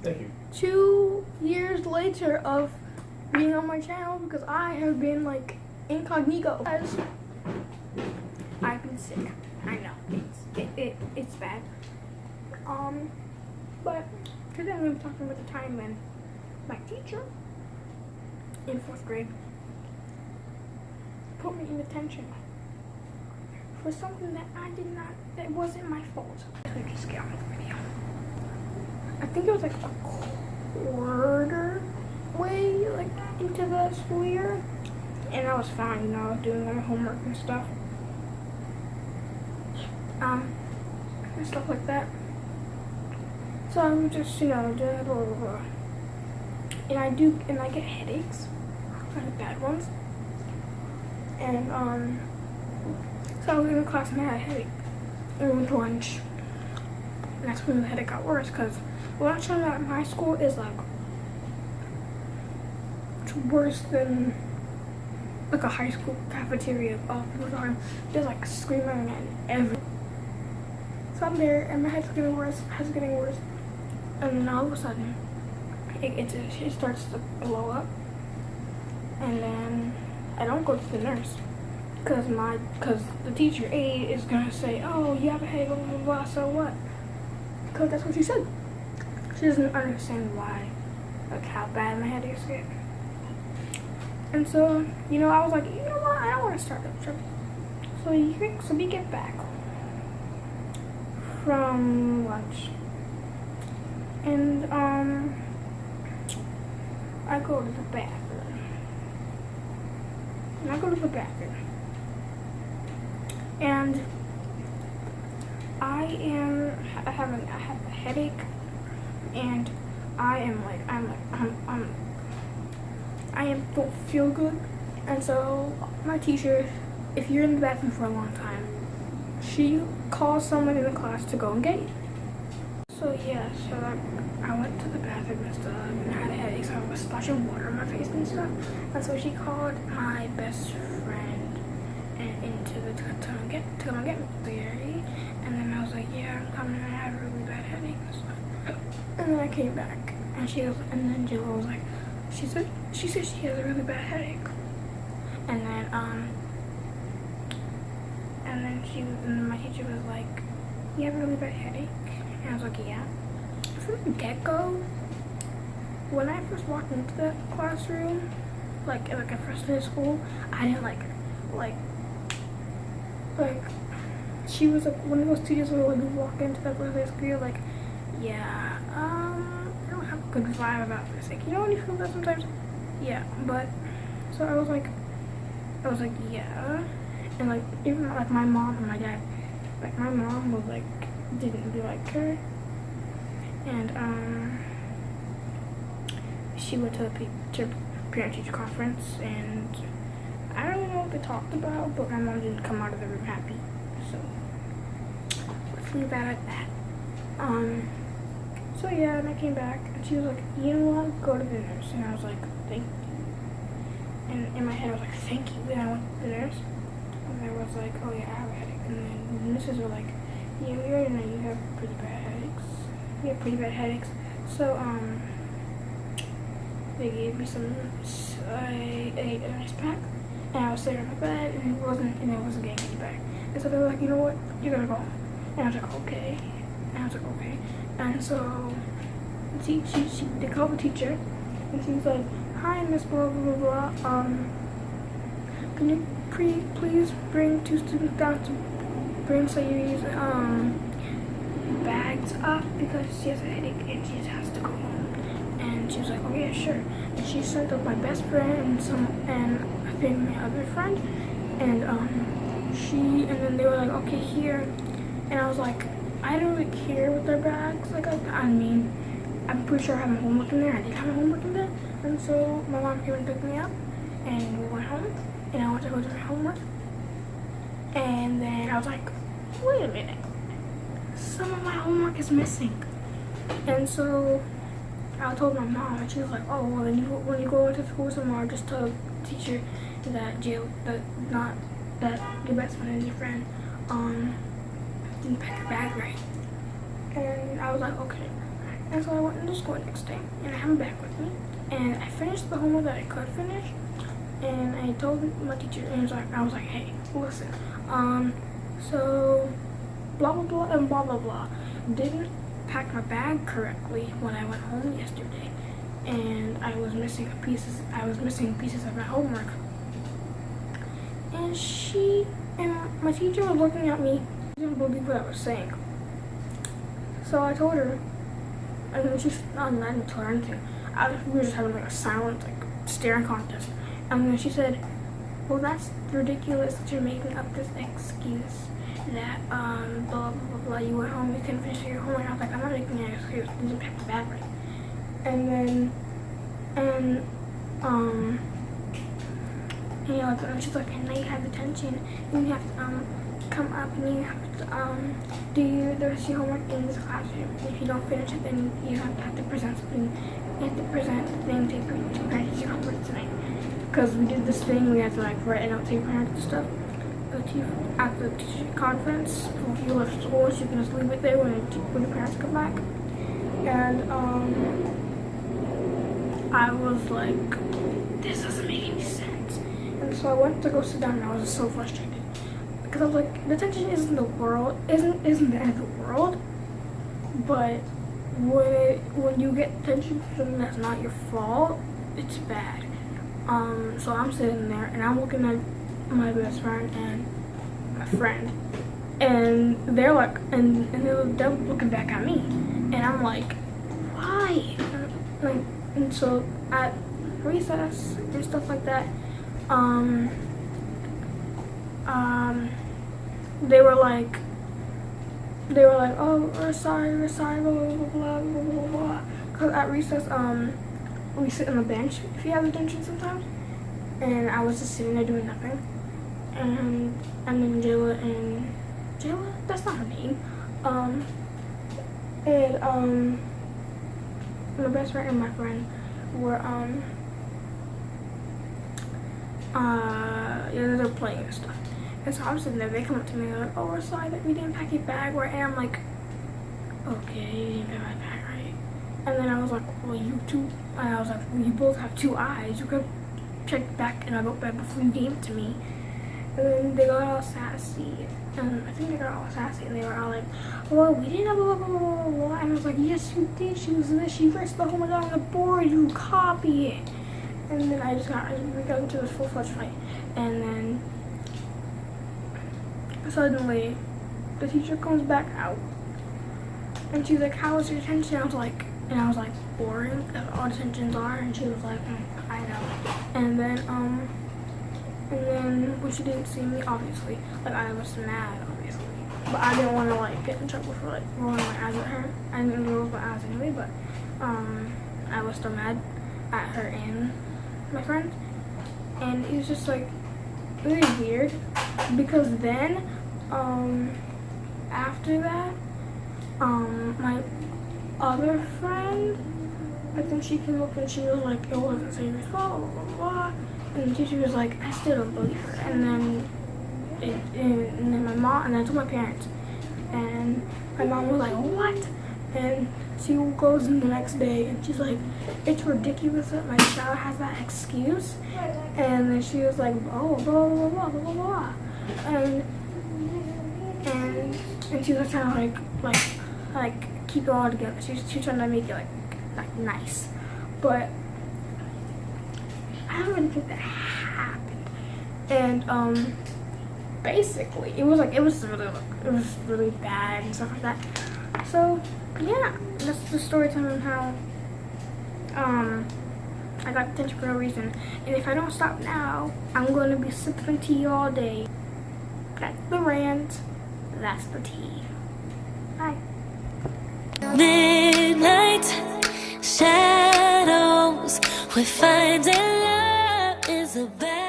Thank you. 2 years later of being on my channel because I have been like incognito. As I've been sick. I know it's bad. But today I'm going to be talking about the time when my teacher in 4th grade put me in detention for something that I did not. That wasn't my fault. So just get on with the video. I think it was like a quarter way like into the school year, and I was fine, you know, I was doing all my homework and stuff, and stuff like that. So I'm just, you know, doing blah blah blah, and I get headaches, kind of bad ones, and so I was in class and I had a headache, and we went to lunch, and that's when the headache got worse because lunch at my school is like worse than like a high school cafeteria. There's like screaming and everything. So I'm there and my head's getting worse, and then all of a sudden it starts to blow up, and then I don't go to the nurse because the teacher aide is gonna say, oh, you have a headache, blah blah blah. So what? Because that's what she said. She doesn't understand why, like how bad my headaches get. And so, you know, I was like, you know what, I don't want to start that trip. So we get back from lunch, and I go to the bathroom. And I have a headache, and I don't feel good. And so my teacher, if you're in the bathroom for a long time, she calls someone in the class to go and get you. So yeah, so I went to the bathroom and stuff, and I had a headache, so I was splashing water on my face and stuff. And so she called my best friend to come and get me there. And then I was like, yeah, I'm coming. I have a really bad headache and stuff. And then I came back, and then Jill was like, she said she has a really bad headache. And then my teacher was like, you have a really bad headache? And I was like, yeah. From the get-go, when I first walked into the classroom, like at first day of school, I didn't like her. Like she was like one of those teachers where when you walk into the first day of school, you're like, yeah, I don't have a good vibe about this. Like, you know when you feel that sometimes? Yeah, but so I was like, yeah. And like even like my mom and my dad, like my mom was like didn't really like her, and she went to the parent-teacher conference, and I don't know what they talked about, but my mom didn't come out of the room happy. So let's leave that at that. So yeah, and I came back, and she was like, you know what, go to the nurse. And I was like, thank you. And in my head I was like, thank you. And I went to the nurse, and I was like, oh yeah, I have a headache. And then the nurses were like, yeah, we already know you have pretty bad headaches. You have pretty bad headaches. So they gave me some I ate an ice pack, and I was sitting on my bed, and it wasn't getting any better. And so they were like, you know what, you're gonna go home. And I was like, okay. And so they called the teacher, and she was like, hi, Miss blah blah blah blah. Can you please bring 2 students down to bring Sayuri's bags up because she has a headache and she just has to go home. And she was like, oh yeah, sure. And she sent up my best friend and I think my other friend, and then they were like, okay, here. And I was like, I don't really care with their bags. Like, I mean, I'm pretty sure I have my homework in there. I did have my homework in there. And so my mom came and picked me up, and we went home, and I went to go do my homework. And then I was like, wait a minute, some of my homework is missing. And so I told my mom, and she was like, oh, well, then when you go into school tomorrow, just tell the teacher that your best friend and your friend didn't pack your bag right. And I was like, okay. And so I went into school the next day, and I have a bag with me, and I finished the homework that I could finish, and I told my teacher, and I was like, hey, listen, so blah blah blah and blah blah blah didn't pack my bag correctly when I went home yesterday, and I was missing pieces of my homework. And my teacher was looking at me, didn't believe what I was saying. So I told her, and then I didn't tell her anything. We were just having like a silent, like, staring contest. And then she said, well, that's ridiculous that you're making up this excuse that, blah, blah, blah, blah, you went home, you couldn't finish your homework. I was like, I'm not making an excuse, I didn't pack the bag right. And then, and she's like, and now you have detention, and you have to, come up and you have to, do the rest of your homework in this classroom. If you don't finish it, then you have to present something. You have to present the thing to practice your homework tonight. Because we did this thing, we had to, like, write a note to your parents and stuff. At the teacher conference, if you left school, so you can just leave it there when your parents come back. And, I was like, this doesn't make any sense. And so I went to go sit down, and I was just so frustrated. Because I was like, detention isn't the end of the world, but when you get detention for something that's not your fault, it's bad. So I'm sitting there, and I'm looking at my best friend and my friend, and they're like, and they're looking back at me, and I'm like, why? And so at recess and stuff like that, they were like, oh, we're sorry, blah, blah, blah, blah, blah, blah. Cause at recess, we sit on the bench if you have detention sometimes. And I was just sitting there doing nothing. And then Jayla, that's not her name. My best friend and my friend were, they're playing and stuff. And so I'm sitting there, they come up to me, they're like, oh, we're sorry that we didn't pack your bag right. And I'm like, okay, you didn't pack my bag right. And then I was like, well, you two, and I was like, well, you both have two eyes. You could check back in my book bag before you gave it to me. And then they got all sassy. And I think they got all sassy, and they were all like, well, we didn't have blah, blah, blah, blah, blah. And I was like, yes, you did. She writes the homework on the board, you copy it. And then we got into this full-fledged fight. And then suddenly, the teacher comes back out, and she's like, how was your detention? I was like, boring, as all detentions are. And she was like, I know. And then when she didn't see me, obviously, like, I was mad, obviously. But I didn't want to, like, get in trouble for, like, rolling my eyes at her. I didn't roll my eyes anyway, but, I was still mad at her and my friend. And it was just, like, really weird, because then, after that, my other friend, I think she came up and she was like, it wasn't serious, blah, blah, blah, blah. And the teacher was like, I still don't believe her. And then my mom, and I told my parents, and my mom was like, what? And she goes in the next day, and she's like, it's ridiculous that my child has that excuse. And then she was like, oh, blah, blah, blah, blah, blah, blah. And she was trying to like keep it all together. She was trying to make it like nice. But I don't really think that happened. And basically, it was really bad and stuff like that. So yeah, that's the story time on how I got detention for no reason. And if I don't stop now, I'm going to be sipping tea all day. That's the rant. That's the tea. Bye. Midnight shadows, we're finding love is a bad